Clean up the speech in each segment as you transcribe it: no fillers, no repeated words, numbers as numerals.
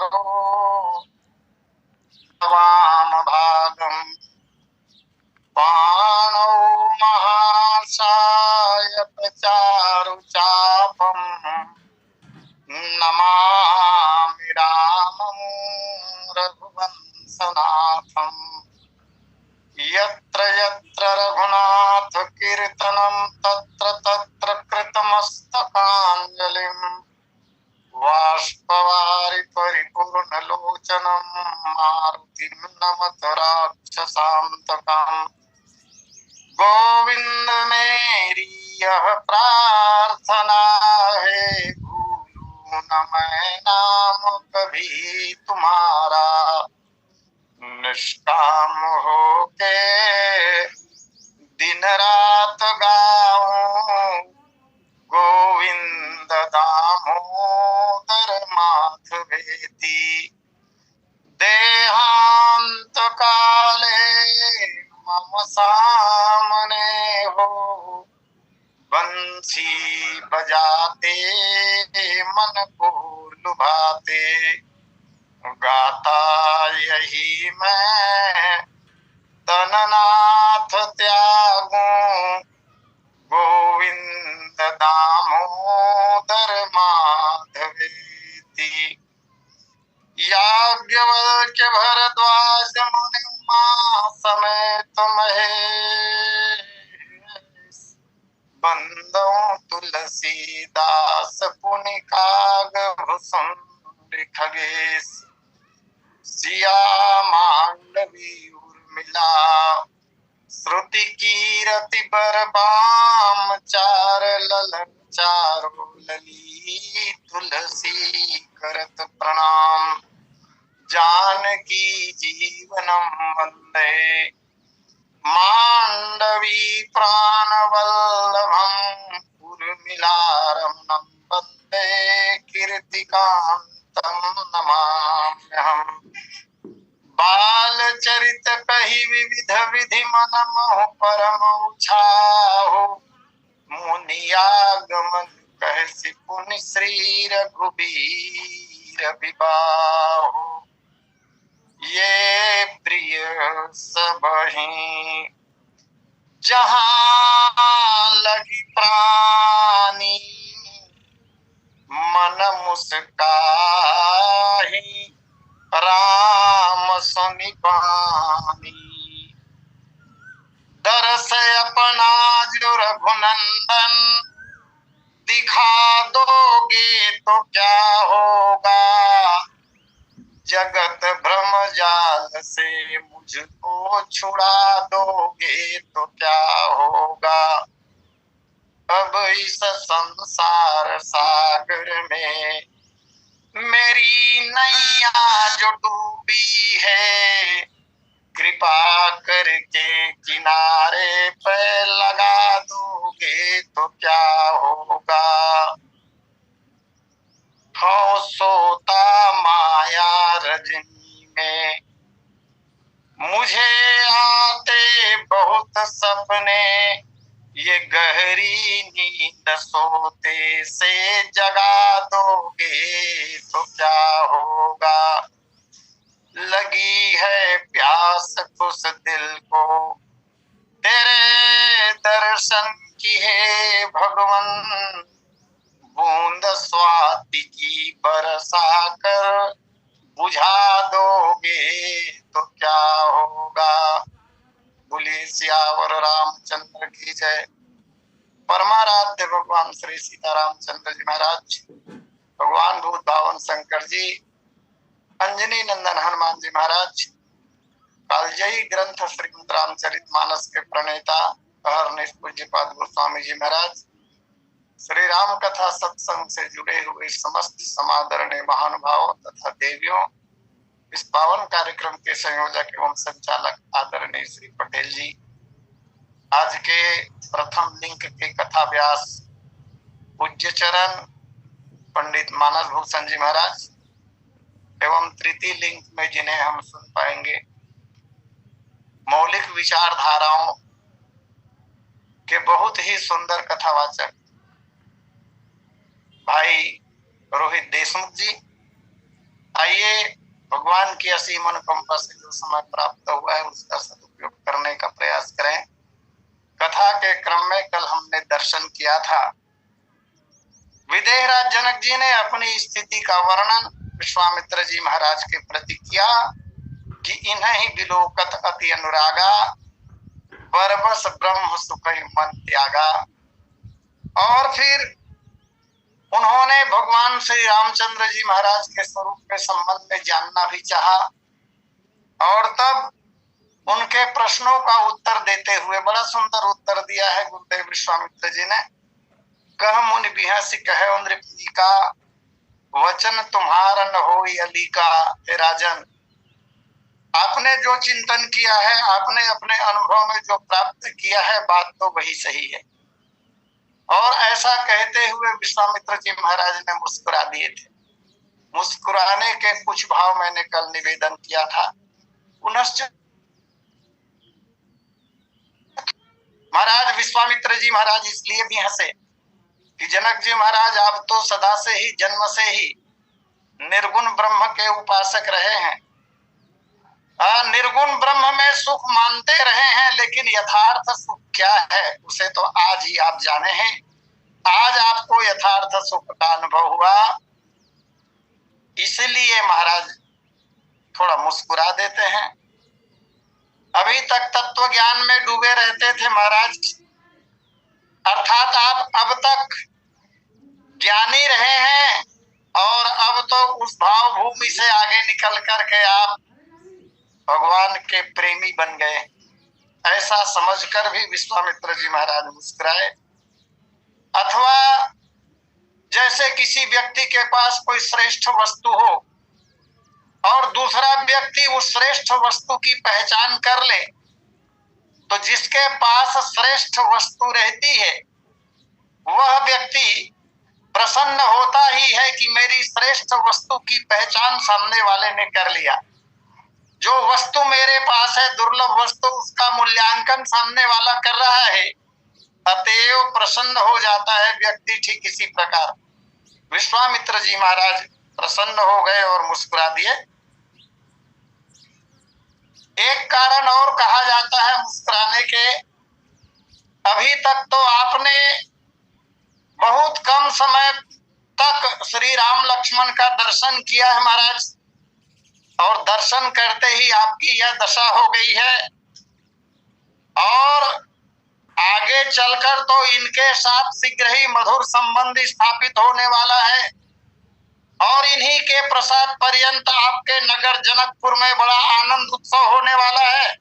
चारो वामभागम् पाणौ महासायकचारुचापम् नमामि रामं रघुवंशनाथम्। यत्र यत्र रघुनाथ कीर्तनं तत्र तत्र कृतमस्तकाञ्जलिम् बाष्पवारि परिपूर्णलोचनं मारुतिं नमत राक्षसान्तकम्। गोविंद मेरी यह प्रार्थना है, भूलूं न मैं नाम कभी तुम्हारा। निष्काम होके दिन रात गाऊं, गोविंद दामोदर माधवेति। देहांत काले मम सामने हो, बंसी बजाते मन को लुभाते। गाता यही मैं तननाथ त्यागूं, गोविंद दामोदर माधवेति। याज्ञवल्क्य भरद्वाज मुनि समेत महेश, बंदो तुलसीदास पुनि कागभूषुंड खगेश। सिया मांडवी उर्मिला श्रुति कीरति बरबाम चार ललन चारो लली तुलसी करत प्रणाम। जानकी जीवनम वंदे मांडवी प्राणवल्लभम। उर्मिलारमणं वंदे कीर्तिकांतं नमाम्यहम्। बालचरित कहि विविध विधि मन मोह परम उछाहु। मुनियागमन कहसि पुनि श्री रघुबीर विबाहु। ये प्रिय सबहि जहाँ लगी प्राणी, मन मुस्काहि राम सुनि बानी। दरस अपना जो रघुनंदन, दिखा दोगे तो क्या होगा। जगत भ्रम जाल से मुझको छुड़ा दोगे तो क्या होगा। अब इस संसार सागर में मेरी नैया जो डूबी है, कृपा करके किनारे पे लगा दोगे तो क्या होगा। हो सोता माया रजनी में मुझे आते बहुत सपने। ये गहरी नींद सोते से जगा दोगे तो क्या होगा। लगी है प्यास उस दिल को तेरे दर्शन की है भगवन। बूंद स्वाति की बरसा कर बुझा दोगे तो क्या होगा। बोलिए सियावर रामचंद्र की जय। परमाराध्य भगवान श्री सीतारामचंद्र जी महाराज, भगवान भूत भावन शंकर जी, अंजनी नंदन हनुमान जी महाराज, कालजयी ग्रंथ श्रीमद् रामचरितमानस के प्रणेता अहरनिश पूज्यपाद गोस्वामी जी महाराज, श्री राम कथा सत्संग से जुड़े हुए समस्त समादरणीय महानुभावों तथा देवियों, इस पावन कार्यक्रम के संयोजक एवं संचालक आदरणीय श्री पटेल जी, आज के प्रथम लिंक के कथा व्यास पूज्य चरण पंडित मानस भूषण जी महाराज एवं तृतीय लिंक में जिन्हें हम सुन पाएंगे मौलिक विचारधाराओं के बहुत ही सुंदर कथावाचक भाई रोहित देशमुख जी। आइए चलिए, भगवान की असीम अनुकंपा से जो समय प्राप्त हुआ है उसका सदुपयोग करने का प्रयास करें। कथा के क्रम में कल हमने दर्शन किया था, विदेहराज जनक जी ने अपनी स्थिति का वर्णन विश्वामित्र जी महाराज के प्रति किया कि इन्हें ही विलोकत अति अनुरागा, बरबस ब्रह्म सुख मन त्यागा। और फिर उन्होंने भगवान श्री रामचंद्र जी महाराज के स्वरूप के संबंध में जानना भी चाहा, और तब उनके प्रश्नों का उत्तर देते हुए बड़ा सुंदर उत्तर दिया है गुरुदेव विश्वामित्र जी ने। कह मुनि बिहसी कहे नृपति का, वचन तुम्हारा न हो अली का। हे राजन, आपने जो चिंतन किया है, आपने अपने अनुभव में जो प्राप्त किया है, बात तो वही सही है। और ऐसा कहते हुए विश्वामित्र जी महाराज ने मुस्कुरा दिए थे। मुस्कुराने के कुछ भाव मैंने कल निवेदन किया था। पुनश्च महाराज विश्वामित्र जी महाराज इसलिए भी हंसे कि जनक जी महाराज, आप तो सदा से ही, जन्म से ही निर्गुण ब्रह्म के उपासक रहे हैं, निर्गुण ब्रह्म में सुख मानते रहे हैं, लेकिन यथार्थ सुख क्या है उसे तो आज ही आप जाने हैं। आज आपको यथार्थ सुख का अनुभव हुआ, इसलिए महाराज थोड़ा मुस्कुरा देते हैं। अभी तक तत्व ज्ञान में डूबे रहते थे महाराज, अर्थात आप अब तक ज्ञानी रहे हैं, और अब तो उस भाव भूमि से आगे निकल करके आप भगवान के प्रेमी बन गए। ऐसा समझकर भी विश्वामित्र जी महाराज मुस्कुराए। अथवा जैसे किसी व्यक्ति के पास कोई श्रेष्ठ वस्तु हो और दूसरा व्यक्ति उस श्रेष्ठ वस्तु की पहचान कर ले, तो जिसके पास श्रेष्ठ वस्तु रहती है वह व्यक्ति प्रसन्न होता ही है कि मेरी श्रेष्ठ वस्तु की पहचान सामने वाले ने कर लिया। जो वस्तु मेरे पास है, दुर्लभ वस्तु, उसका मूल्यांकन सामने वाला कर रहा है, अतएव प्रसन्न हो जाता है व्यक्ति। ठीक इसी प्रकार विश्वामित्र जी महाराज प्रसन्न हो गए और मुस्कुरा दिए। एक कारण और कहा जाता है मुस्कुराने के, अभी तक तो आपने बहुत कम समय तक श्री राम लक्ष्मण का दर्शन किया है महाराज, और दर्शन करते ही आपकी यह दशा हो गई है, और आगे चलकर तो इनके साथ शीघ्र ही मधुर संबंध स्थापित होने वाला है, और इन्हीं के प्रसाद पर्यंत आपके नगर जनकपुर में बड़ा आनंद उत्सव होने वाला है।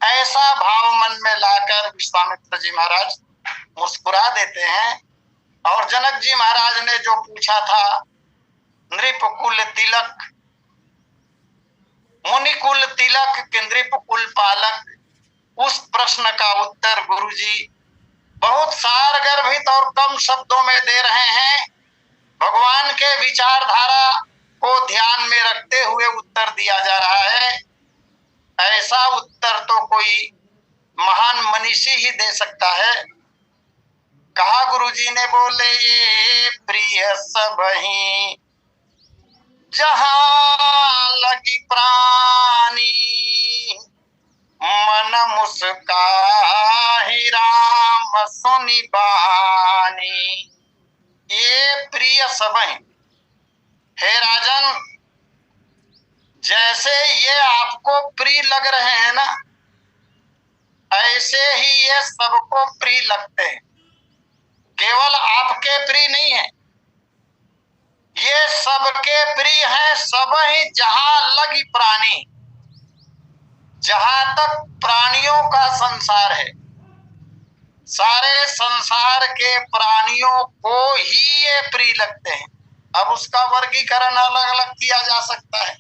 ऐसा भाव मन में लाकर विश्वामित्र जी महाराज मुस्कुरा देते हैं। और जनक जी महाराज ने जो पूछा था, नृप कुल तिलक, मुनि कुल तिलक के नृप कुल पालक, उस प्रश्न का उत्तर गुरुजी बहुत सारगर्भित और कम शब्दों में दे रहे हैं। भगवान के विचारधारा को ध्यान में रखते हुए उत्तर दिया जा रहा है। ऐसा उत्तर तो कोई महान मनीषी ही दे सकता है। कहा गुरुजी ने, बोले ये प्रिय सबही जहां लगी प्राणी, मन मुस्काहि राम सुनि बानी। ये प्रिय सबही, हे राजन, जैसे ये आपको प्रिय लग रहे हैं ना, ऐसे ही ये सबको प्रिय लगते हैं। केवल आपके प्रिय नहीं है, ये सबके प्रिय हैं। सब ही जहां लगी प्राणी, जहां तक प्राणियों का संसार है, सारे संसार के प्राणियों को ही ये प्रिय लगते हैं। अब उसका वर्गीकरण अलग अलग किया जा सकता है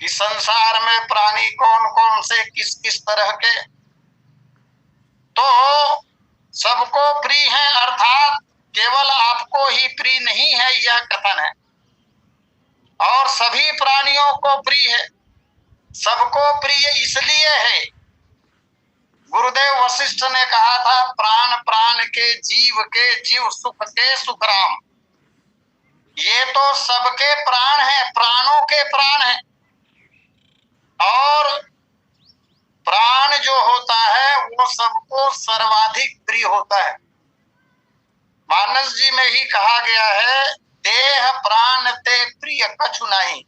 कि संसार में प्राणी कौन कौन से, किस किस तरह के, तो सबको प्रिय है, अर्थात केवल आपको ही प्रिय नहीं है, यह कथन है। और सभी प्राणियों को प्रिय है। सबको प्रिय इसलिए है, गुरुदेव वशिष्ठ ने कहा था, प्राण प्राण के जीव सुख के सुख राम। ये तो सबके प्राण हैं, प्राणों के प्राण हैं। और प्राण जो होता है वो सबको सर्वाधिक प्रिय होता है। मानस जी में ही कहा गया है, देह प्राण ते प्रिय कछु नहीं।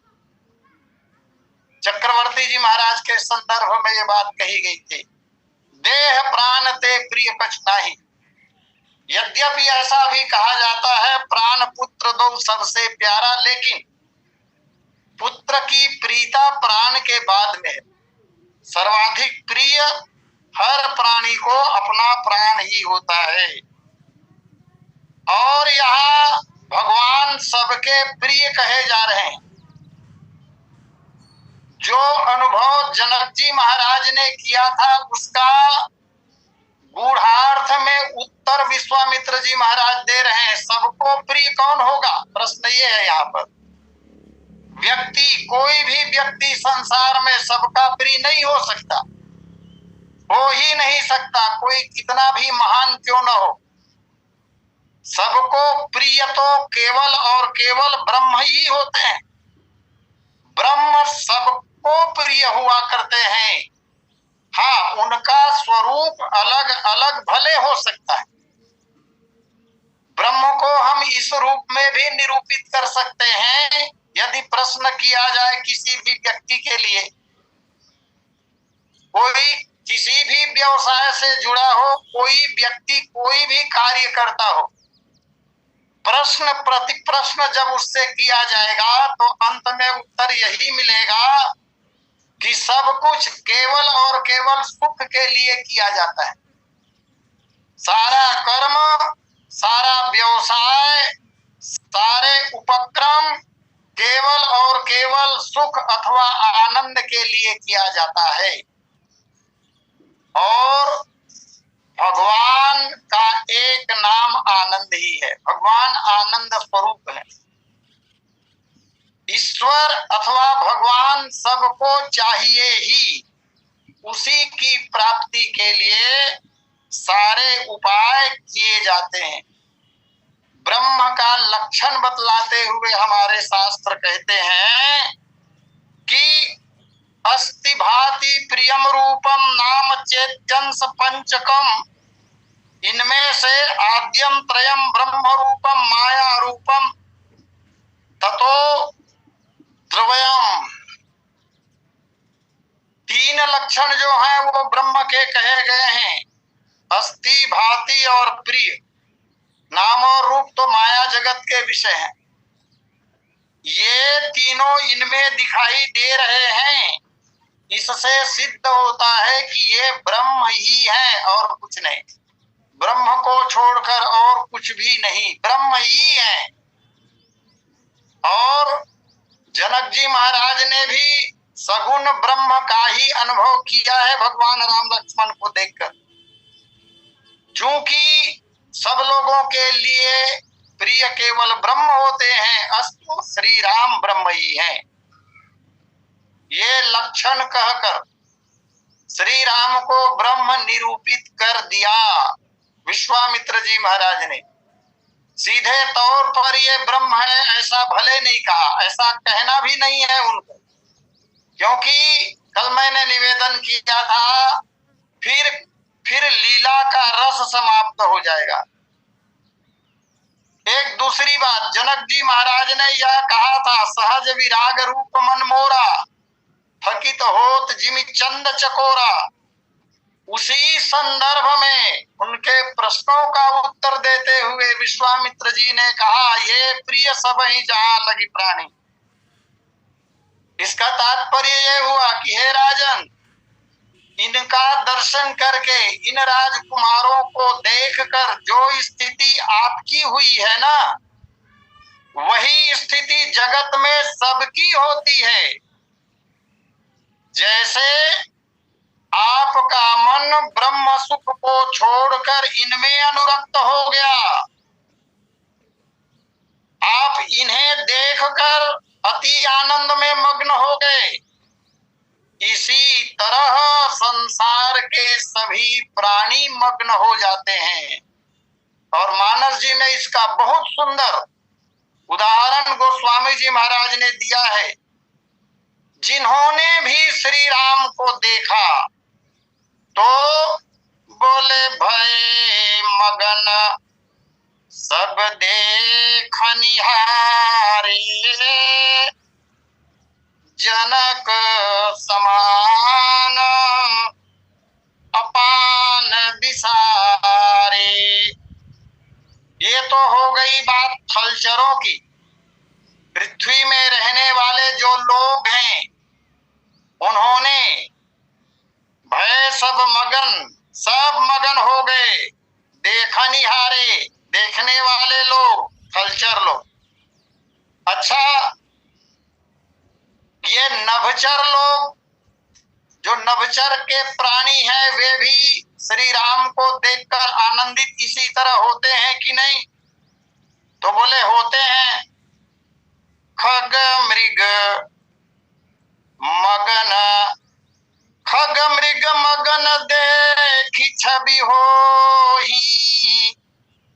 चक्रवर्ती जी महाराज के संदर्भ में ये बात कही गई थी, देह प्राण ते प्रिय कछु नहीं। यद्यपि ऐसा भी कहा जाता है प्राण पुत्र दो सबसे प्यारा, लेकिन पुत्र की प्रीता प्राण के बाद में है। सर्वाधिक प्रिय हर प्राणी को अपना प्राण ही होता है। और यहाँ भगवान सबके प्रिय कहे जा रहे हैं। जो अनुभव जनक जी महाराज ने किया था उसका गूढ़ार्थ में उत्तर विश्वामित्र जी महाराज दे रहे हैं। सबको प्रिय कौन होगा, प्रश्न ये है यहाँ पर। व्यक्ति, कोई भी व्यक्ति संसार में सबका प्रिय नहीं हो सकता, हो ही नहीं सकता, कोई कितना भी महान क्यों न हो। सबको प्रिय तो केवल और केवल ब्रह्म ही होते हैं। ब्रह्म सबको प्रिय हुआ करते हैं। हाँ, उनका स्वरूप अलग अलग भले हो सकता है। ब्रह्म को हम इस रूप में भी निरूपित कर सकते हैं। यदि प्रश्न किया जाए किसी भी व्यक्ति के लिए, कोई किसी भी व्यवसाय से जुड़ा हो, कोई व्यक्ति कोई भी कार्य करता हो, प्रश्न प्रति प्रश्न जब उससे किया जाएगा तो अंत में उत्तर यही मिलेगा कि सब कुछ केवल और केवल सुख के लिए किया जाता है। सारा कर्म, सारा व्यवसाय, सारे उपक्रम केवल और केवल सुख अथवा आनंद के लिए किया जाता है। और भगवान का एक नाम आनंद ही है। भगवान आनंद स्वरूप है। ईश्वर अथवा भगवान सबको चाहिए ही। उसी की प्राप्ति के लिए सारे उपाय किए जाते हैं। ब्रह्म का लक्षण बतलाते हुए हमारे शास्त्र कहते हैं कि अस्ति भाति प्रियम रूपम नाम चेत्यंस पंचकम, इनमें से आद्यम त्रयम ब्रह्म रूपम माया रूपम ततो द्रवयम। तीन लक्षण जो हैं वो ब्रह्म के कहे गए हैं, अस्ति भाति और प्रिय। नाम और रूप तो माया जगत के विषय हैं। ये तीनों इनमें दिखाई दे रहे हैं। इससे सिद्ध होता है कि ये ब्रह्म ही है और कुछ नहीं। ब्रह्म को छोड़कर और कुछ भी नहीं, ब्रह्म ही है। और जनक जी महाराज ने भी सगुण ब्रह्म का ही अनुभव किया है भगवान राम लक्ष्मण को देखकर। चूंकि सब लोगों के लिए प्रिय केवल ब्रह्म होते हैं, अस्तु श्री राम ब्रह्म ही हैं। ये लक्षण कहकर श्री राम को ब्रह्म निरूपित कर दिया विश्वामित्र जी महाराज ने। सीधे तौर पर ये ब्रह्म है ऐसा भले नहीं कहा, ऐसा कहना भी नहीं है उनको, क्योंकि कल मैंने निवेदन किया था फिर लीला का रस समाप्त हो जाएगा। एक दूसरी बात, जनक जी महाराज ने यह कहा था, सहज विराग रूप मन मोरा, फकित होत जिमि चंद चकोरा। उसी संदर्भ में उनके प्रश्नों का उत्तर देते हुए विश्वामित्र जी ने कहा, ये प्रिय सब ही जहां लगी प्राणी। इसका तात्पर्य ये हुआ कि हे राजन, इनका दर्शन करके, इन राजकुमारों को देखकर जो स्थिति आपकी हुई है ना, वही स्थिति जगत में सबकी होती है। जैसे आपका मन ब्रह्म सुख को छोड़कर इनमें अनुरक्त हो गया, आप इन्हें देखकर अति आनंद में मग्न हो गए, इसी तरह संसार के सभी प्राणी मग्न हो जाते हैं। और मानस जी में इसका बहुत सुंदर उदाहरण गोस्वामी जी महाराज ने दिया है, जिन्होंने भी श्री राम को देखा तो बोले भय मगन सब देखनिहारे, जनक समान अपान विसारे। ये तो हो गई बात थलचरों की। पृथ्वी में रहने वाले जो लोग हैं उन्होंने भय सब मगन हो गए। देखनिहारे, देखने वाले लोग, थलचर लोग। अच्छा, ये नभचर लोग, जो नभचर के प्राणी हैं, वे भी श्री राम को देखकर आनंदित इसी तरह होते हैं कि नहीं? तो बोले होते हैं। खग मृग मगन देखी छवि होहि,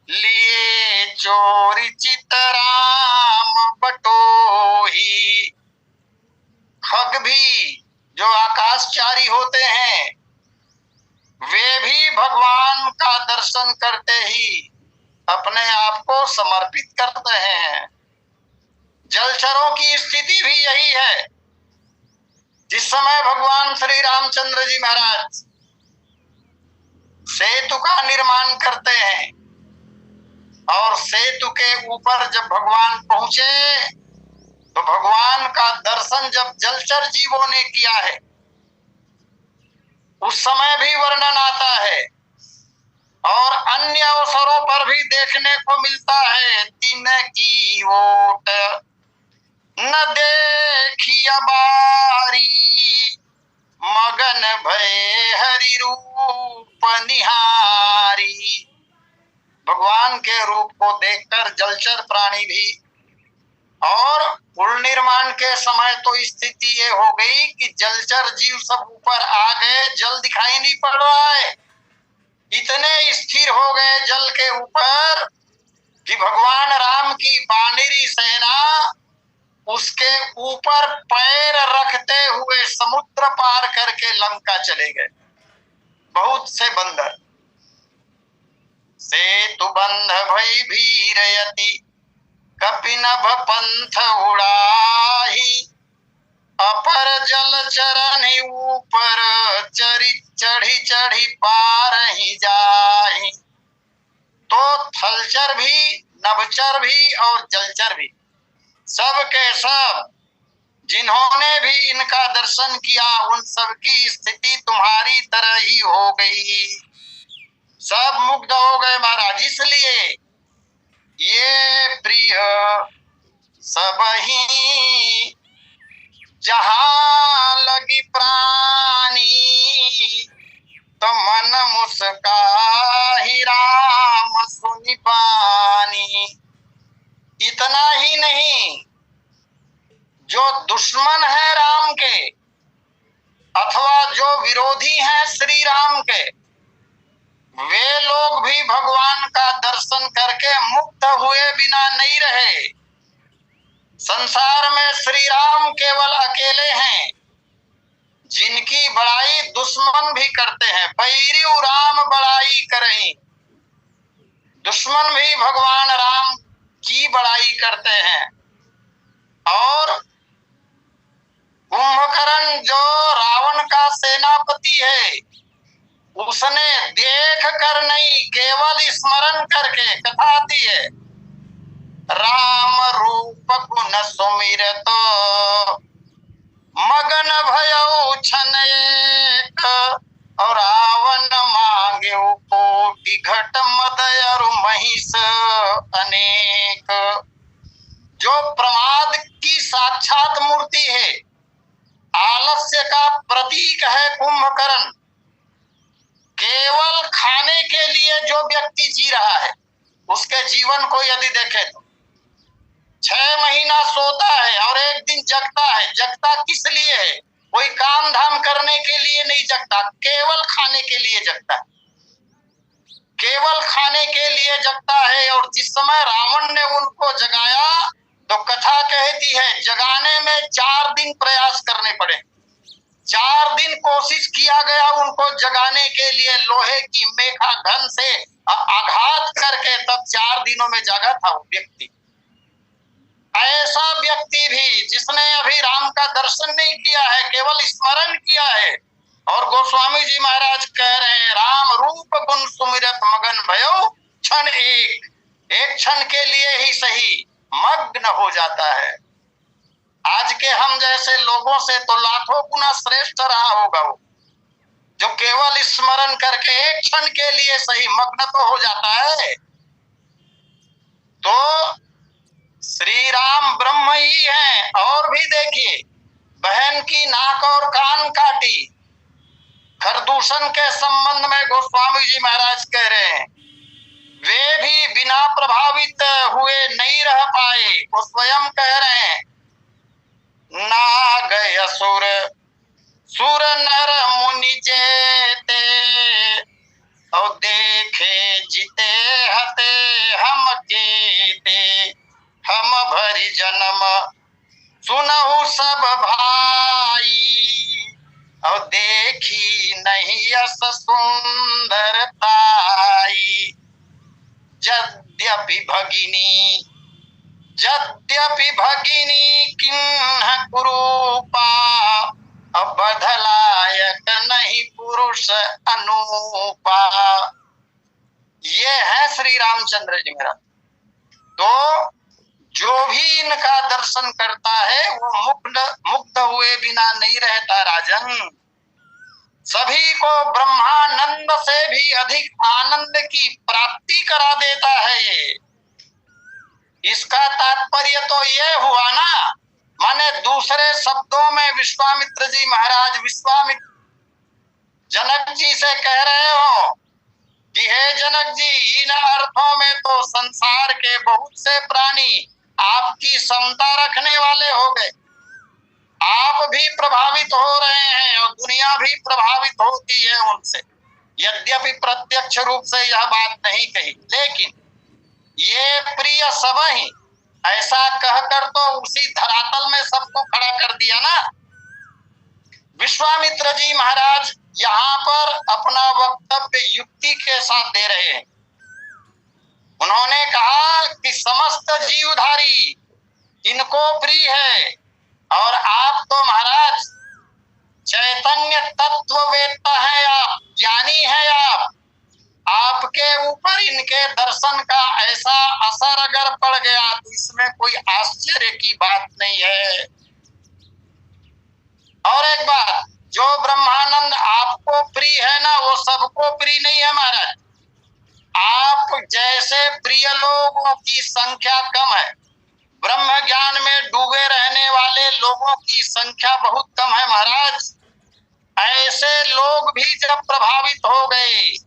लिए चोरी चितराम बटोही। खग भी जो आकाशचारी होते हैं, वे भी भगवान का दर्शन करते ही अपने आप को समर्पित करते हैं। जलचरों की स्थिति भी यही है। जिस समय भगवान श्री रामचंद्र जी महाराज सेतु का निर्माण करते हैं और सेतु के ऊपर जब भगवान पहुंचे तो भगवान का दर्शन जब जलचर जीवों ने किया है, उस समय भी वर्णन आता है और अन्य अवसरों पर भी देखने को मिलता है। दिन की ओट न देखिया बारी, मगन भय हरि रूप निहारी। भगवान के रूप को देखकर जलचर प्राणी भी, और पुल निर्माण के समय तो स्थिति ये हो गई कि जलचर जीव सब ऊपर आ गए, जल दिखाई नहीं पड़ रहा है। इतने स्थिर हो गए जल के ऊपर कि भगवान राम की बानरी सेना उसके ऊपर पैर रखते हुए समुद्र पार करके लंका चले गए। बहुत से बंदर सेतु बंध भई भीरयति, कपिनभ पंथ उड़ाही, अपर जल चरण ऊपर चढ़ी चढ़ी पार ही जाही। तो थलचर भी, नभचर भी और जलचर भी, सब के सब जिन्होंने भी इनका दर्शन किया उन सब की स्थिति तुम्हारी तरह ही हो गई। सब मुग्ध हो गए महाराज। इसलिए ये प्रिय सब ही जहां लगी प्राणी, तो मन मुस्काही राम सुनि बानी। इतना ही नहीं, जो दुश्मन है राम के अथवा जो विरोधी हैं श्री राम के, वे लोग भी भगवान का दर्शन करके मुक्त हुए बिना नहीं रहे। संसार में श्री राम केवल अकेले हैं जिनकी बड़ाई दुश्मन भी करते हैं। बैरी राम बड़ाई करें, दुश्मन भी भगवान राम की बड़ाई करते हैं। और कुंभकर्ण जो रावण का सेनापति है, उसने देख कर नहीं, केवल स्मरण करके, कथा आती है, राम रूप गुण सुमिरत मगन भयउ छन एक, और रावण मांगे कोटि घट मदय अरु महिष अनेक। जो प्रमाद की साक्षात मूर्ति है, आलस्य का प्रतीक है कुंभकर्ण। केवल खाने के लिए जो व्यक्ति जी रहा है, उसके जीवन को यदि देखे तो 6 महीना सोता है और एक दिन जगता है। जगता किस लिए है? कोई काम धाम करने के लिए नहीं जगता, केवल खाने के लिए जगता है, केवल खाने के लिए जगता है। और जिस समय रावण ने उनको जगाया तो कथा कहती है जगाने में 4 दिन प्रयास करने पड़े। 4 दिन कोशिश किया गया उनको जगाने के लिए, लोहे की मेखा घन से आघात करके, तब 4 दिनों में जागा था वो व्यक्ति। ऐसा व्यक्ति भी जिसने अभी राम का दर्शन नहीं किया है, केवल स्मरण किया है। और गोस्वामी जी महाराज कह रहे हैं राम रूप गुण सुमिरत मगन भयो क्षण एक क्षण के लिए ही सही मग्न हो जाता है। आज के हम जैसे लोगों से तो लाखों गुना श्रेष्ठ रहा होगा वो, जो केवल स्मरण करके एक क्षण के लिए सही मग्न तो हो जाता है। तो श्री राम ब्रह्म ही हैं। और भी देखिए, बहन की नाक और कान काटी, खरदूषण के संबंध में गोस्वामी जी महाराज कह रहे हैं वे भी बिना प्रभावित हुए नहीं रह पाए। वो स्वयं कह रहे हैं नाग असुर सुर नर मुनि जेते और देखे जिते हते हम केते हम भरी जन्म सुनहु सब भाई और देखी नहीं यस सुंदरताई। यद्यपि भगिनी किन्ह कुरूपा अब बधलायक नहीं पुरुष अनूपा। ये है श्री रामचंद्र जी मेरा। तो जो भी इनका दर्शन करता है वो मुग्ध हुए बिना नहीं रहता राजन। सभी को ब्रह्मानंद से भी अधिक आनंद की प्राप्ति करा देता है ये। इसका तात्पर्य तो ये हुआ ना, माने दूसरे शब्दों में विश्वामित्र जी महाराज विश्वामित्र जनक जी से कह रहे हो कि हे जनक जी, इन अर्थों में तो संसार के बहुत से प्राणी आपकी समता रखने वाले हो गए। आप भी प्रभावित हो रहे हैं और दुनिया भी प्रभावित होती है उनसे। यद्यपि प्रत्यक्ष रूप से यह बात नहीं कही, लेकिन ये प्रिय सब ही ऐसा कहकर तो उसी धरातल में सबको खड़ा कर दिया ना। विश्वामित्र जी महाराज यहाँ पर अपना वक्तव्य युक्ति के साथ दे रहे हैं। उन्होंने कहा कि समस्त जीवधारी इनको प्रिय है और आप तो महाराज चैतन्य तत्ववेत्ता है, आप ज्ञानी है, आपके ऊपर इनके दर्शन का ऐसा असर अगर पड़ गया तो इसमें कोई आश्चर्य की बात नहीं है। और एक बात, जो ब्रह्मानंद आपको प्रिय है ना, वो सबको प्रिय नहीं है महाराज। आप जैसे प्रिय लोगों की संख्या कम है, ब्रह्म ज्ञान में डूबे रहने वाले लोगों की संख्या बहुत कम है महाराज। ऐसे लोग भी जब प्रभावित हो गए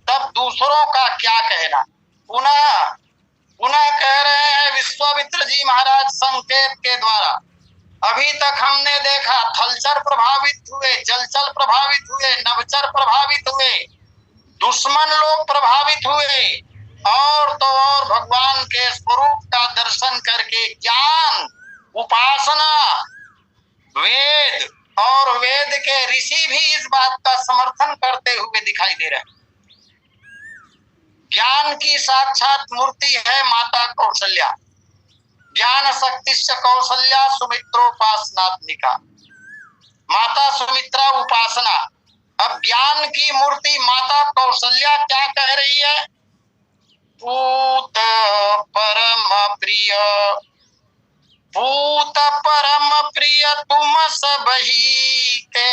तब दूसरों का क्या कहना। पुनः कह रहे हैं विश्वामित्र जी महाराज संकेत के द्वारा, अभी तक हमने देखा थलचर प्रभावित हुए, जलचर प्रभावित हुए, नभचर प्रभावित हुए, दुश्मन लोग प्रभावित हुए, और तो और भगवान के स्वरूप का दर्शन करके ज्ञान, उपासना, वेद और वेद के ऋषि भी इस बात का समर्थन करते हुए दिखाई दे रहे हैं। ज्ञान की साक्षात मूर्ति है माता कौशल्या। ज्ञान शक्तिश्च कौशल्या सुमित्रोपासनात्मिका। माता सुमित्रा उपासना। अब ज्ञान की मूर्ति माता कौशल्या क्या कह रही है? पूत परम प्रिय, पूत परम प्रिय तुम सबही के,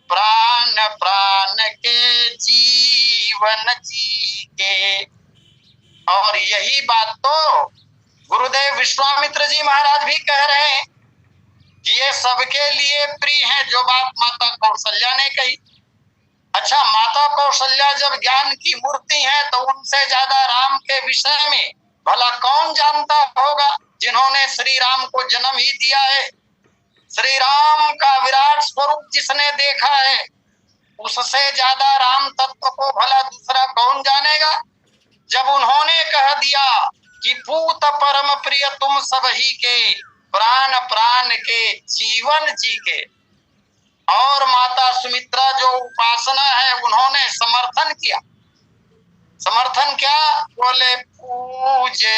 प्राण प्राण के जीवन जी के। और यही बात तो गुरुदेव विश्वामित्र जी महाराज भी कह रहे हैं कि ये सबके लिए प्रिय है, जो बात माता कौशल्या ने कही। अच्छा, माता कौशल्या जब ज्ञान की मूर्ति है तो उनसे ज्यादा राम के विषय में भला कौन जानता होगा, जिन्होंने श्री राम को जन्म ही दिया है। श्री राम का विराट स्वरूप जिसने देखा है, उससे ज्यादा राम तत्व को भला दूसरा कौन जानेगा। जब उन्होंने कह दिया कि पूत परम प्रिय तुम सब ही के, प्राण प्राण के जीवन जी के। और माता सुमित्रा जो उपासना है उन्होंने समर्थन किया। समर्थन क्या? बोले पूजनीय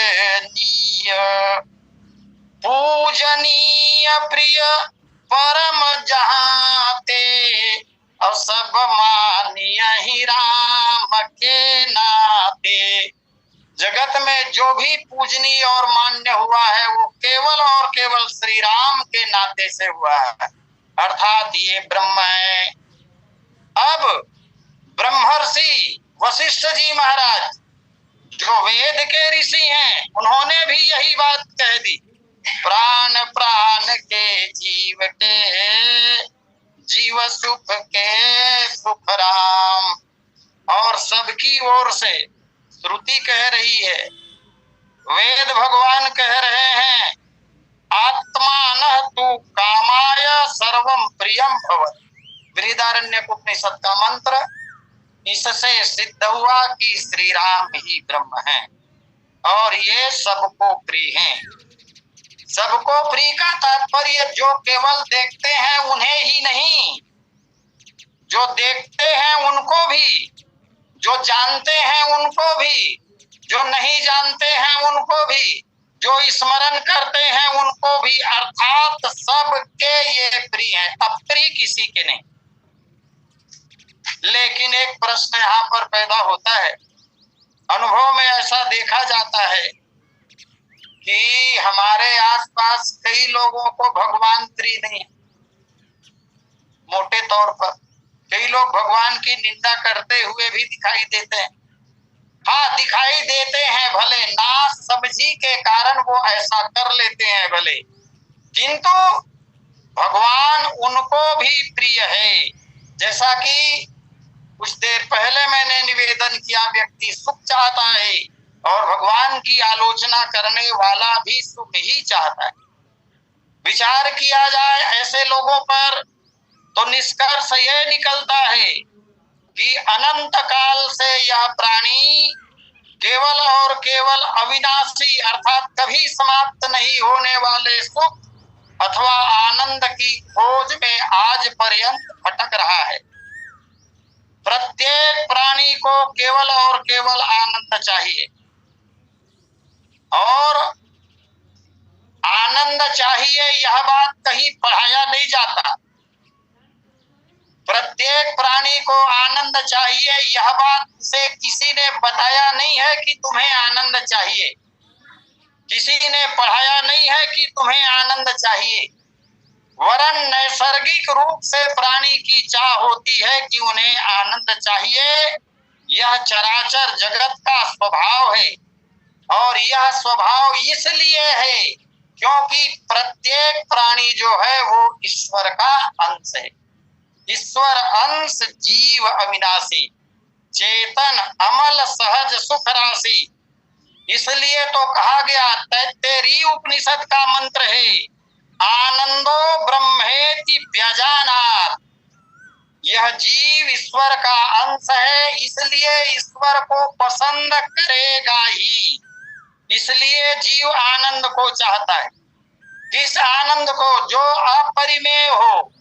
पूजनीय प्रिय परम जहाते, और सब मानिय ही राम के नाते। जगत में जो भी पूजनीय और मान्य हुआ है वो केवल और केवल श्री राम के नाते से हुआ है, अर्थात ये ब्रह्म है। अब ब्रह्मर्षि वशिष्ठ जी महाराज जो वेद के ऋषि हैं उन्होंने भी यही बात कह दी, प्राण प्राण के जीव के, जीव सुख के सुख राम। और सबकी ओर से श्रुति कह रही है, वेद भगवान कह रहे हैं, आत्मान तु कामाय सर्वम प्रियम भवत्। बृहदारण्यक उपनिषद का मंत्र, इससे सिद्ध हुआ कि श्री राम ही ब्रह्म हैं और ये सबको प्रिय हैं। सबको प्रिय का तात्पर्य जो केवल देखते हैं उन्हें ही नहीं, जो देखते हैं उनको भी, जो जानते हैं उनको भी, जो नहीं जानते हैं उनको भी, जो स्मरण करते हैं उनको भी, अर्थात सबके ये प्रिय हैं, अप्रिय किसी के नहीं। लेकिन एक प्रश्न यहाँ पर पैदा होता है, अनुभव में ऐसा देखा जाता है कि हमारे आसपास कई लोगों को भगवान प्रिय नहीं है। मोटे तौर पर कई लोग भगवान की निंदा करते हुए भी दिखाई देते हैं। हाँ, दिखाई देते हैं भले, ना समझी के कारण वो ऐसा कर लेते हैं भले, किंतु भगवान उनको भी प्रिय है। जैसा कि कुछ देर पहले मैंने निवेदन किया, व्यक्ति सुख चाहता है और भगवान की आलोचना करने वाला भी सुख ही चाहता है। विचार किया जाए ऐसे लोगों पर तो निष्कर्ष यह निकलता है कि अनंत काल से यह प्राणी केवल और केवल अविनाशी अर्थात कभी समाप्त नहीं होने वाले सुख अथवा आनंद की खोज में आज पर्यंत भटक रहा है। प्रत्येक प्राणी को केवल और केवल आनंद चाहिए, और आनंद चाहिए यह बात कहीं पढ़ाया नहीं जाता। प्रत्येक प्राणी को आनंद चाहिए यह बात से किसी ने बताया नहीं है कि तुम्हें आनंद चाहिए, किसी ने पढ़ाया नहीं है कि तुम्हें आनंद चाहिए। वरन नैसर्गिक रूप से प्राणी की चाह होती है कि उन्हें आनंद चाहिए। यह चराचर जगत का स्वभाव है, और यह स्वभाव इसलिए है क्योंकि प्रत्येक प्राणी जो है वो ईश्वर का अंश है। ईश्वर अंश जीव अविनाशी, चेतन अमल सहज सुख राशि। इसलिए तो कहा गया, तैत्तिरीय उपनिषद का मंत्र है, आनंदो ब्रह्मेति व्यजानात्। यह जीव ईश्वर का अंश है, इसलिए ईश्वर को पसंद करेगा ही। इसलिए जीव आनंद को चाहता है। किस आनंद को? जो अपरिमेय हो,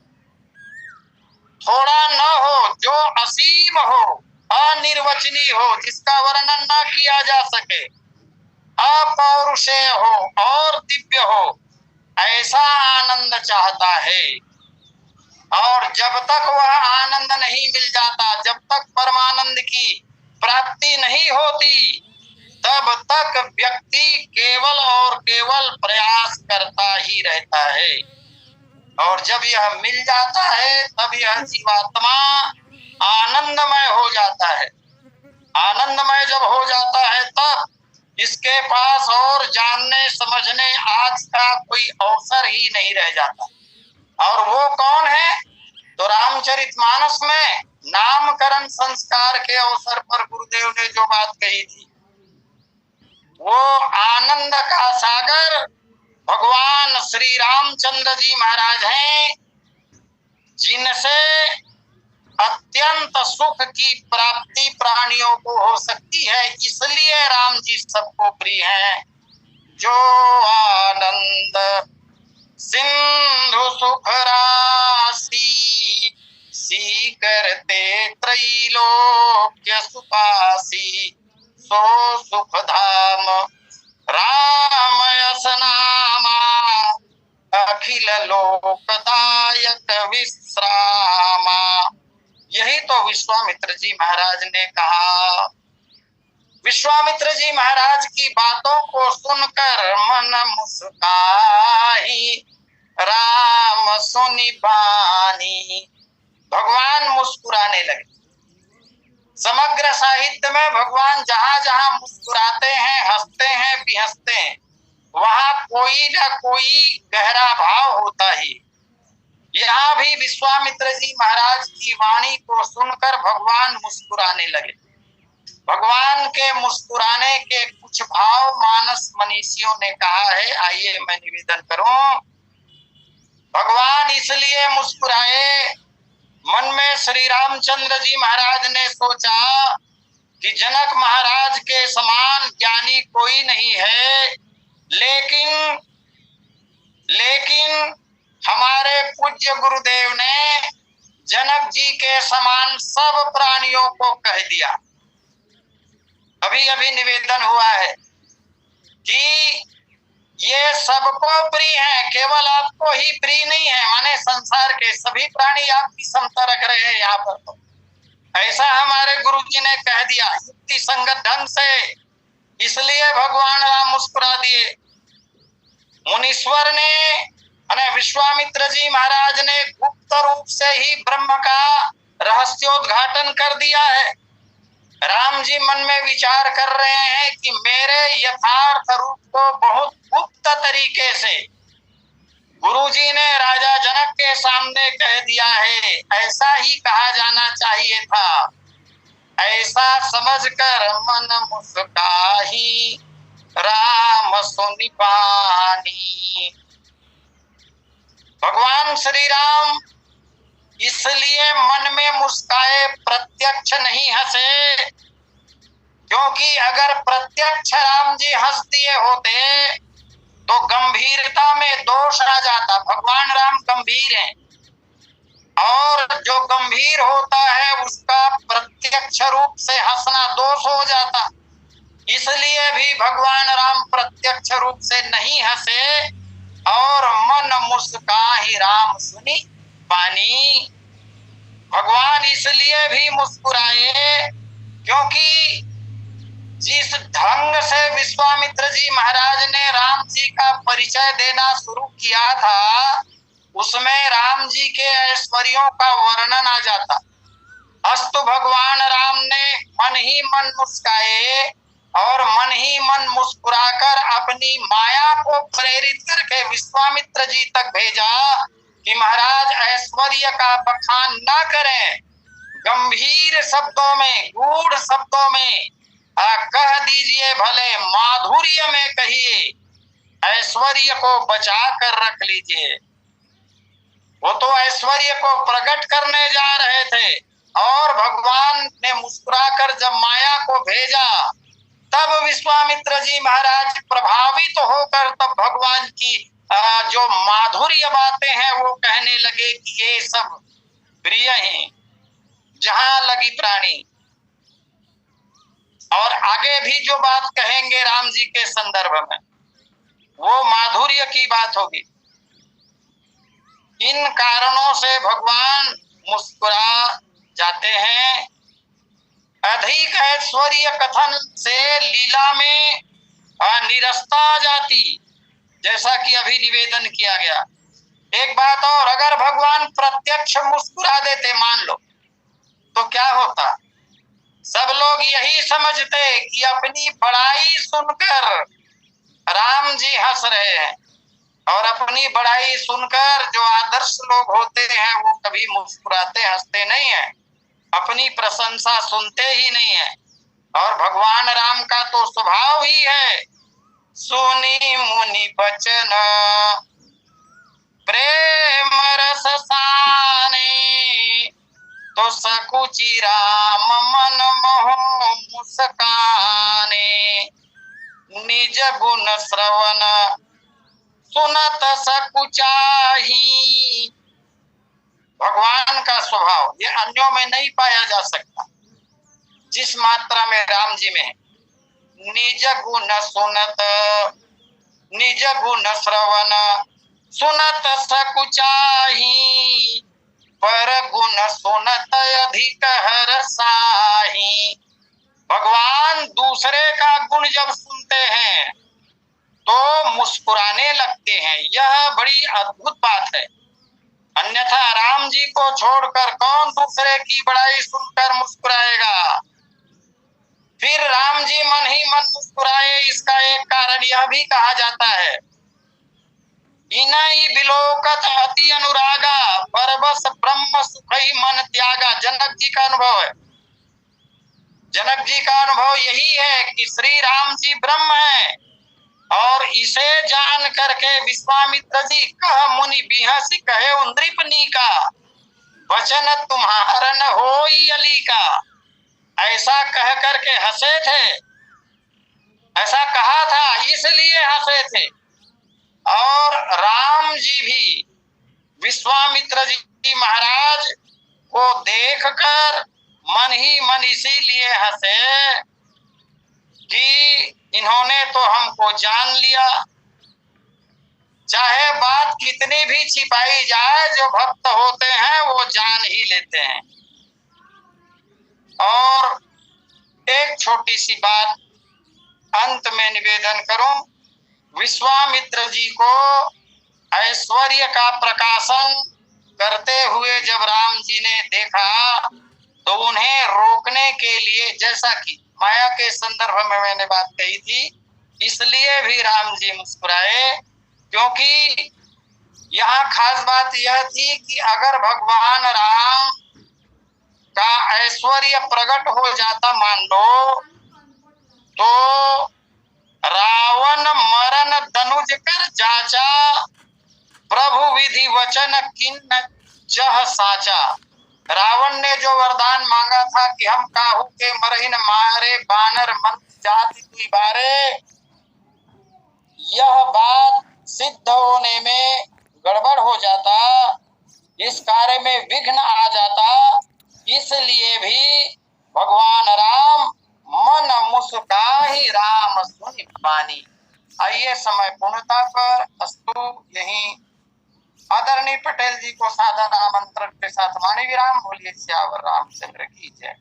थोड़ा न हो, जो असीम हो, अनिर्वचनीय हो, जिसका वर्णन न किया जा सके, अपौरुषेय हो और दिव्य हो, ऐसा आनंद चाहता है। और जब तक वह आनंद नहीं मिल जाता, जब तक परमानंद की प्राप्ति नहीं होती, तब तक व्यक्ति केवल और केवल प्रयास करता ही रहता है। और जब यह मिल जाता है तब यह जीवात्मा आनंदमय हो जाता है। आनंदमय जब हो जाता है तब इसके पास और जानने समझने आज का कोई अवसर ही नहीं रह जाता। और वो कौन है? तो रामचरितमानस में नामकरण संस्कार के अवसर पर गुरुदेव ने जो बात कही थी, वो आनंद का सागर भगवान श्री रामचंद्र जी महाराज हैं, जिनसे अत्यंत सुख की प्राप्ति प्राणियों को हो सकती है। इसलिए राम जी सबको प्रिय हैं, जो आनंद सिंधु सुख राशि, सी करते त्रैलोक्य सुपासी, सो सुख धाम राम यस नामा, अखिल लोकदायक विश्रामा। यही तो विश्वामित्र जी महाराज ने कहा। विश्वामित्र जी महाराज की बातों को सुनकर मन मुस्काई, राम सुनि बानी। भगवान मुस्कुराने लगे। समग्र साहित्य में भगवान जहां जहां मुस्कुराते हैं, हंसते हैं, बिहसते हैं, वहां कोई ना कोई गहरा भाव होता ही। यहाँ भी विश्वामित्र जी महाराज की वाणी को सुनकर भगवान मुस्कुराने लगे। भगवान के मुस्कुराने के कुछ भाव मानस मनीषियों ने कहा है, आइए मैं निवेदन करूं। भगवान इसलिए मुस्कुराए, मन में श्री रामचंद्र जी महाराज ने सोचा कि जनक महाराज के समान ज्ञानी कोई नहीं है, लेकिन हमारे पूज्य गुरुदेव ने जनक जी के समान सब प्राणियों को कह दिया। अभी अभी निवेदन हुआ है कि ये सबको प्रिय है, केवल आपको ही प्रिय नहीं है, माने संसार के सभी प्राणी आपकी समता रख रहे हैं यहाँ पर। तो ऐसा हमारे गुरु जी ने कह दिया युक्ति संगत ढंग से, इसलिए भगवान राम मुस्कुरा दिए। मुनीश्वर ने विश्वामित्र जी महाराज ने गुप्त रूप से ही ब्रह्म का रहस्योद्घाटन कर दिया है। राम जी मन में विचार कर रहे हैं कि मेरे यथार्थ रूप को बहुत गुप्त तरीके से गुरुजी ने राजा जनक के सामने कह दिया है। ऐसा ही कहा जाना चाहिए था। ऐसा समझकर मन मुस्काही, राम सुनि बानी। भगवान श्री राम इसलिए मन में मुस्काए, प्रत्यक्ष नहीं हंसे, क्योंकि अगर प्रत्यक्ष राम जी हंस दिए होते तो गंभीरता में दोष आ जाता। भगवान राम गंभीर हैं और जो गंभीर होता है उसका प्रत्यक्ष रूप से हंसना दोष हो जाता। इसलिए भी भगवान राम प्रत्यक्ष रूप से नहीं हंसे और मन मुस्काही राम सुनि बानी। भगवान इसलिए भी मुस्कुराए क्योंकि जिस ढंग से विश्वामित्र जी महाराज ने राम जी का परिचय देना शुरू किया था, उसमें राम जी के ऐश्वर्यों का वर्णन आ जाता। अस्तु भगवान राम ने मन ही मन मुस्काए और मन ही मन मुस्कुराकर अपनी माया को प्रेरित करके विश्वामित्र जी तक भेजा कि महाराज ऐश्वर्य का बखान ना करें, गंभीर शब्दों में, गूढ़ शब्दों में कह दीजिए, भले माधुर्य में कहिए, ऐश्वर्य को बचा कर रख लीजिए। वो तो ऐश्वर्य को प्रकट करने जा रहे थे और भगवान ने मुस्कुराकर जब माया को भेजा तब विश्वामित्र जी महाराज प्रभावित होकर तब भगवान की जो माधुर्य बातें हैं वो कहने लगे कि ये सब प्रिय हैं जहां लगी प्राणी। और आगे भी जो बात कहेंगे राम जी के संदर्भ में वो माधुर्य की बात होगी। इन कारणों से भगवान मुस्कुरा जाते हैं। अधिक ऐश्वर्य कथन से लीला में निरस्ता आ जाती, जैसा कि अभी निवेदन किया गया। एक बात और, अगर भगवान प्रत्यक्ष मुस्कुरा देते मान लो तो क्या होता? सब लोग यही समझते कि अपनी बड़ाई सुनकर राम जी हंस रहे हैं, और अपनी बड़ाई सुनकर जो आदर्श लोग होते हैं वो कभी मुस्कुराते हंसते नहीं है, अपनी प्रशंसा सुनते ही नहीं है। और भगवान राम का तो स्वभाव ही है, सुनी मुनि बचन प्रेम रस साने, तो सकुचि राम मन मोह मुस्काने। निज गुण श्रवण सुनत सकुचाही। भगवान का स्वभाव ये अन्यों में नहीं पाया जा सकता जिस मात्रा में राम जी में है। निज गुण सुनत, निज गुण श्रवण सुनत सकुचाही, पर गुण सुनत अधिक हरसाही। भगवान दूसरे का गुण जब सुनते हैं तो मुस्कुराने लगते हैं, यह बड़ी अद्भुत बात है। अन्यथा राम जी को छोड़कर कौन दूसरे की बड़ाई सुनकर मुस्कुराएगा। फिर राम जी मन ही मन मुस्कुराए, इसका एक कारण यह भी कहा जाता है, इनई बिलोकत अति अनुरागा, परबस ब्रह्म सुखई मन त्यागा। जनक जी का अनुभव है। जनक जी का अनुभव यही है कि श्री राम जी ब्रह्म है और इसे जान करके विश्वामित्र जी कह मुनि बिहसी कहे नृपनी का, वचन तुम्हारा न होई अली का। ऐसा कह करके हंसे थे, ऐसा कहा था इसलिए हंसे थे। और राम जी भी विश्वामित्र जी महाराज को देखकर मन ही मन इसीलिए हंसे कि इन्होंने तो हमको जान लिया। चाहे बात कितनी भी छिपाई जाए, जो भक्त होते हैं वो जान ही लेते हैं। और एक छोटी सी बात अंत में निवेदन करूं, विश्वामित्र जी को ऐश्वर्य का प्रकाशन करते हुए जब राम जी ने देखा तो उन्हें रोकने के लिए, जैसा कि माया के संदर्भ में मैंने बात कही थी, इसलिए भी राम जी मुस्कुराए, क्योंकि यहाँ खास बात यह थी कि अगर भगवान राम का ऐश्वर्य प्रकट हो जाता मान लो, तो रावण मरण धनुज कर जाचा, प्रभु विधि वचन किन्न जह साचा। रावण ने जो वरदान मांगा था कि हम काहू के मरहिन मारे, बानर मन जाति दुई बारे, यह बात सिद्ध होने में गड़बड़ हो जाता, इस कार्य में विघ्न आ जाता। इसलिए भी भगवान राम मन मुस्काहि राम सुनि बानी। आइए समय पूर्णता पर अस्तु। यही आदरणीय पटेल जी को सादर आमंत्रण के साथ वाणी विराम। बोलिए सियावर रामचंद्र की जय।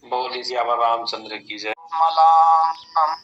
बोलिए सियावर रामचंद्र की जय। मलाम